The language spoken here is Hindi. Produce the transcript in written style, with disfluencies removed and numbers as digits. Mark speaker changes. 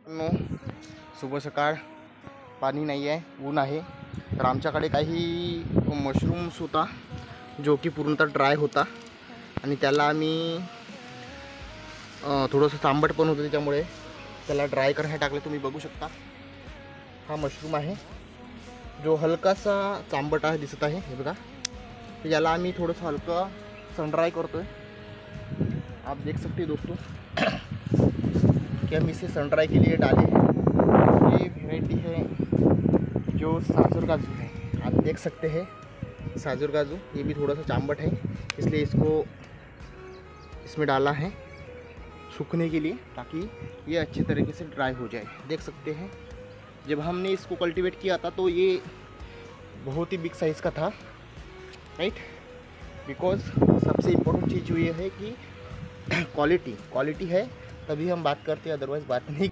Speaker 1: नो सुबह सकाळ पाणी नाही आहे, ऊन आहे. तर आमच्याकडे काही मशरूम्स होता जो की पूर्णतः ड्राय होता आणि त्याला आम्ही थोडंसं चांबट पण होतं, त्याच्यामुळे त्याला ड्राय करण्यासाठी टाकलं. तुम्ही बघू शकता हा मशरूम आहे जो हलकासा चांबट आहे दिसत आहे, हे बघा. तर याला आम्ही थोडंसं हलकं सन ड्राई करतोय. आप देख सकते दोस्तों कि हम इसे सन ड्राई के लिए डाले. ये वेराइटी है जो साजुर काजू है, आप देख सकते हैं साजुर काजू. ये भी थोड़ा सा चांबट है, इसलिए इसको इसमें डाला है सूखने के लिए ताकि ये अच्छे तरीके से ड्राई हो जाए. देख सकते हैं जब हमने इसको कल्टीवेट किया था तो ये बहुत ही बिग साइज़ का था, राइट. बिकॉज सबसे इम्पोर्टेंट चीज़ ये है कि क्वालिटी है, तभी हम बात करते हैं, अदरवाइज़ बात नहीं.